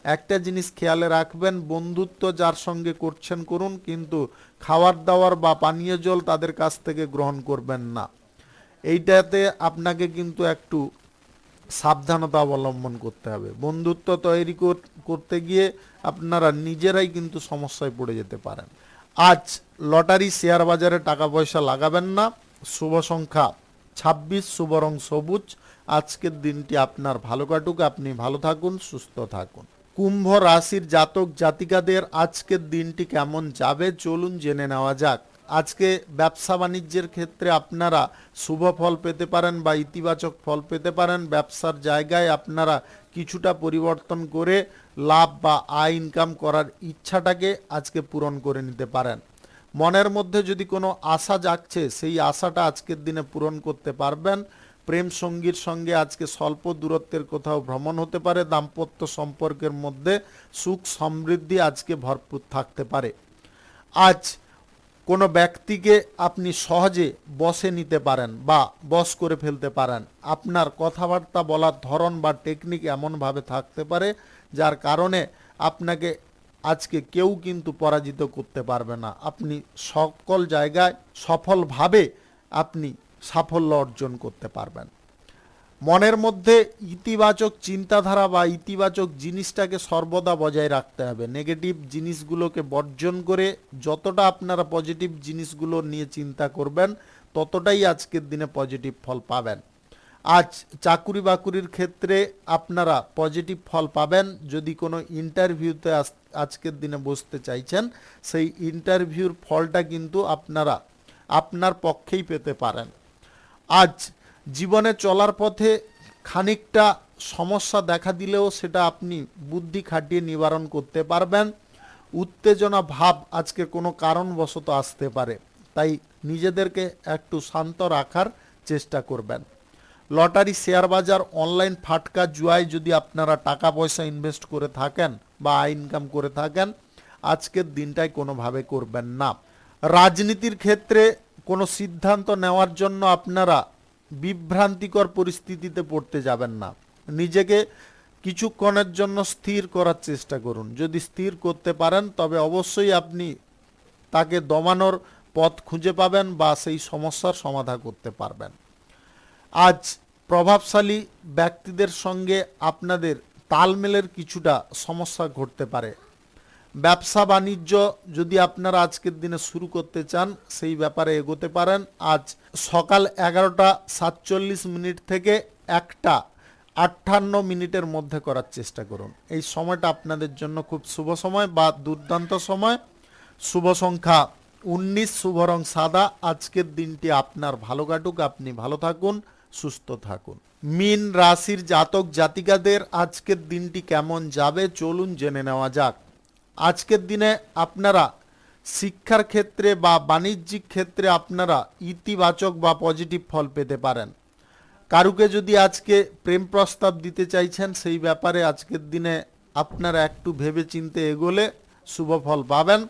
একটা জিনিস খেয়ালে রাখবেন, বন্ধুত্ব যার সঙ্গে করছেন করুন, কিন্তু খাবার দাবার বা পানীয় জল তাদের কাছ থেকে গ্রহণ করবেন না। এইটাতে আপনাকে কিন্তু একটু সাবধানতা অবলম্বন করতে হবে। বন্ধুত্ব তৈরি করতে গিয়ে আপনারা নিজেরাই কিন্তু সমস্যায় পড়ে যেতে পারেন। আজ লটারি শেয়ার বাজারে টাকা পয়সা লাগাবেন না। শুভ সংখ্যা 26, শুভ রং সবুজ। আজকের দিনটি আপনার ভালো কাটুক, আপনি ভালো থাকুন, সুস্থ থাকুন। কুম্ভ রাশির জাতক জাতিকাদের আজকের দিনটি কেমন যাবে চলুন জেনে নেওয়া যাক। আজকে ব্যবসা বাণিজ্যের ক্ষেত্রে আপনারা শুভ ফল পেতে পারেন বা ইতিবাচক ফল পেতে পারেন। ব্যবসার জায়গায় আপনারা কিছুটা পরিবর্তন করে লাভ বা আয় ইনকাম করার ইচ্ছাটাকে আজকে পূরণ করে নিতে পারেন। মনের মধ্যে যদি কোনো আশা জাগছে সেই আশাটা আজকের দিনে পূরণ করতে পারবেন। প্রেম সঙ্গীর সঙ্গে আজকে স্বল্প দূরত্বের কোথাও ভ্রমণ হতে পারে। দাম্পত্য সম্পর্কের মধ্যে সুখ সমৃদ্ধি আজকে ভরপুর থাকতে পারে। আজ কোনো ব্যক্তিকে আপনি সহজে বশে নিতে পারেন বা বশ করে ফেলতে পারেন। আপনার কথাবার্তা বলার ধরন বা টেকনিক এমনভাবে থাকতে পারে যার কারণে আপনাকে আজকে কেউ কিন্তু পরাজিত করতে পারবে না। আপনি সকল জায়গায় সফলভাবে আপনি সাফল্য অর্জন করতে পারবেন। মনের মধ্যে ইতিবাচক চিন্তাধারা বা ইতিবাচক জিনিসটাকে সর্বদা বজায় রাখতে হবে। নেগেটিভ জিনিসগুলোকে বর্জন করে যতটা আপনারা পজিটিভ জিনিসগুলো নিয়ে চিন্তা করবেন ততটাই আজকের দিনে পজিটিভ ফল পাবেন। আজ চাকুরি বাকুরির ক্ষেত্রে আপনারা পজিটিভ ফল পাবেন। যদি কোনো ইন্টারভিউতে আজকের দিনে বসতে চাইছেন সেই ইন্টারভিউর ফলটা কিন্তু আপনারা আপনার পক্ষেই পেতে পারেন। আজ জীবনে চলার পথে খানিকটা সমস্যা দেখা দিলেও সেটা আপনি বুদ্ধি খাটিয়ে নিবারণ করতে পারবেন। উত্তেজনা ভাব আজকে কোনো কারণবশত আসতে পারে, তাই নিজেদেরকে একটু শান্ত রাখার চেষ্টা করবেন। লটারি, শেয়ার বাজার, অনলাইন ফাটকা জুয়ায় যদি আপনারা টাকা পয়সা ইনভেস্ট করে থাকেন বা আয় ইনকাম করে থাকেন আজকের দিনটাই কোনোভাবে করবেন না। রাজনীতির ক্ষেত্রে কোনো সিদ্ধান্ত নেওয়ার জন্য আপনারা বিভ্রান্তিকর পরিস্থিতিতে পড়তে যাবেন না। নিজেকে কিছুক্ষণের জন্য স্থির করার চেষ্টা করুন। যদি স্থির করতে পারেন তবে অবশ্যই আপনি তাকে দমানোর পথ খুঁজে পাবেন বা সেই সমস্যার সমাধান করতে পারবেন। আজ প্রভাবশালী ব্যক্তিদের সঙ্গে আপনাদের তালমেলের কিছুটা সমস্যা ঘটতে পারে। ব্যবসা বাণিজ্য যদি আপনারা আজকের দিনে শুরু করতে চান সেই ব্যাপারে এগোতে পারেন। আজ সকাল 11:47 থেকে 1:58 মধ্যে করার চেষ্টা করুন। এই সময়টা আপনাদের জন্য খুব শুভ সময় বা দুর্দান্ত সময়। শুভ সংখ্যা 19, শুভ রং সাদা। আজকের দিনটি আপনার ভালো কাটুক, আপনি ভালো থাকুন, সুস্থ থাকুন। মীন রাশির জাতক জাতিকাদের আজকের দিনটি কেমন যাবে চলুন জেনে নেওয়া যাক। আজকের দিনে আপনারা শিক্ষার ক্ষেত্রে বা বাণিজ্যিক ক্ষেত্রে আপনারা ইতিবাচক বা পজিটিভ ফল পেতে পারেন। কারুকে যদি আজকে প্রেম প্রস্তাব দিতে চাইছেন সেই ব্যাপারে আজকের দিনে আপনারা একটু ভেবেচিন্তে এগোলে শুভ ফল পাবেন।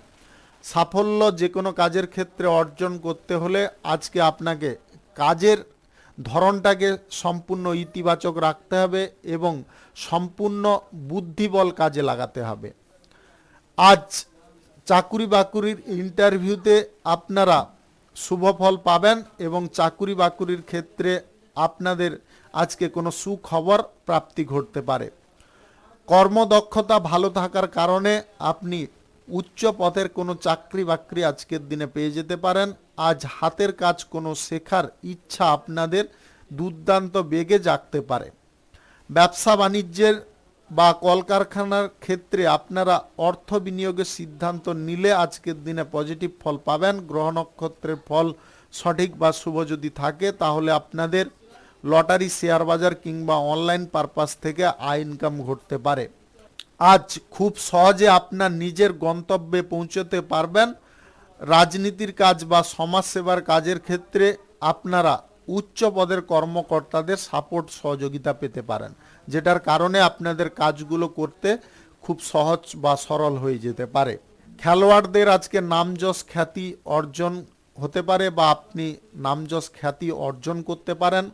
সাফল্য যে কোনো কাজের ক্ষেত্রে অর্জন করতে হলে আজকে আপনাকে কাজের ধরনটাকে সম্পূর্ণ ইতিবাচক রাখতে হবে এবং সম্পূর্ণ বুদ্ধিবল কাজে লাগাতে হবে। আজ চাকুরি বাকুরির ইন্টারভিউতে আপনারা শুভ ফল পাবেন এবং চাকুরি বাকুরির ক্ষেত্রে আপনাদের আজকে কোনো সুখবর প্রাপ্তি ঘটতে পারে। কর্মদক্ষতা ভালো থাকার কারণে আপনি উচ্চ পদের কোনো চাকরি বাকরি আজকের দিনে পেয়ে যেতে পারেন। আজ হাতের কাজ কোনো শেখার ইচ্ছা আপনাদের দুর্দান্ত বেগে জাগতে পারে। ব্যবসা বাণিজ্যের বা কলকারখানার ক্ষেত্রে আপনারা অর্থ বিনিয়োগের সিদ্ধান্ত নিলে আজকের দিনে পজিটিভ ফল পাবেন। গ্রহ নক্ষত্রের ফল সঠিক বা শুভ যদি থাকে তাহলে আপনাদের লটারি, শেয়ার বাজার কিংবা অনলাইন পারপাস থেকে আয় ইনকাম ঘটতে পারে। আজ খুব সহজে আপনার নিজের গন্তব্যে পৌঁছতে পারবেন। রাজনীতির কাজ বা সমাজসেবার কাজের ক্ষেত্রে আপনারা উচ্চ পদের কর্মকর্তাদের সাপোর্ট সহযোগিতা পেতে পারেন, যেটার কারণে আপনাদের কাজগুলো করতে খুব সহজ বা সরল হয়ে যেতে পারে। খেলোয়াড়দের আজকে নামযশ খ্যাতি অর্জন হতে পারে বা আপনি নামযশ খ্যাতি অর্জন করতে পারেন।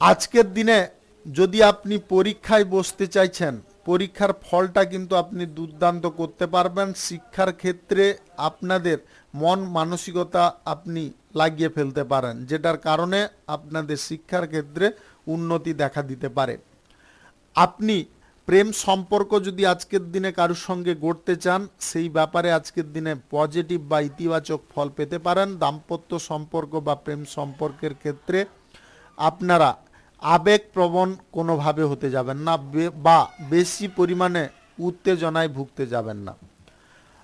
আজকের দিনে যদি আপনি পরীক্ষায় বসতে চাইছেন পরীক্ষার ফলটা কিন্তু আপনি দুর্দান্ত করতে পারবেন। শিক্ষার ক্ষেত্রে আপনাদের মন মানসিকতা আপনি লাগিয়ে ফেলতে পারেন, যেটার কারণে আপনাদের শিক্ষার ক্ষেত্রে উন্নতি দেখা দিতে পারে। আপনি প্রেম সম্পর্ক যদি আজকের দিনে কারোর সঙ্গে গড়তে চান, সেই ব্যাপারে আজকের দিনে পজিটিভ বা ইতিবাচক ফল পেতে পারেন। দাম্পত্য সম্পর্ক বা প্রেম সম্পর্কের ক্ষেত্রে আপনারা আবেগপ্রবণ কোনোভাবে হতে যাবেন না, বা বেশি পরিমাণে উত্তেজনায় ভুগতে যাবেন না।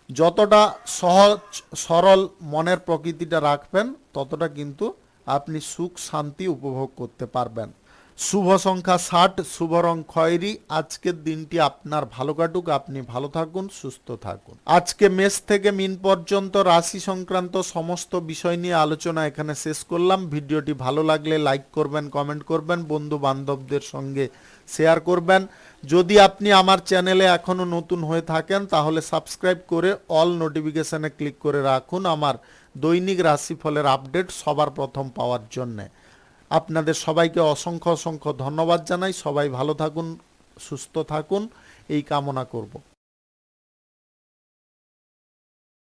যতটা সহজ সরল মনের প্রকৃতিটা রাখবেন, ততটা কিন্তু আপনি সুখ শান্তি উপভোগ করতে পারবেন। শুভ সংখ্যা 60, শুভ রং খয়েরি। আজকের দিনটি আপনার ভালো কাটুক, আপনি ভালো থাকুন, সুস্থ থাকুন। আজকে মেষ থেকে মিন পর্যন্ত রাশি সংক্রান্ত সমস্ত বিষয় নিয়ে আলোচনা এখানে শেষ করলাম। ভিডিওটি ভালো লাগলে লাইক করবেন, কমেন্ট করবেন, বন্ধু বান্ধবদের সঙ্গে শেয়ার করবেন। যদি আপনি আমার চ্যানেলে এখনও নতুন হয়ে থাকেন, তাহলে সাবস্ক্রাইব করে অল নোটিফিকেশানে ক্লিক করে রাখুন আমার দৈনিক রাশিফলের আপডেট সবার প্রথম পাওয়ার জন্যে। আপনাদের সবাইকে অসংখ্য অসংখ্য ধন্যবাদ জানাই। সবাই ভালো থাকুন, সুস্থ থাকুন, এই কামনা করব।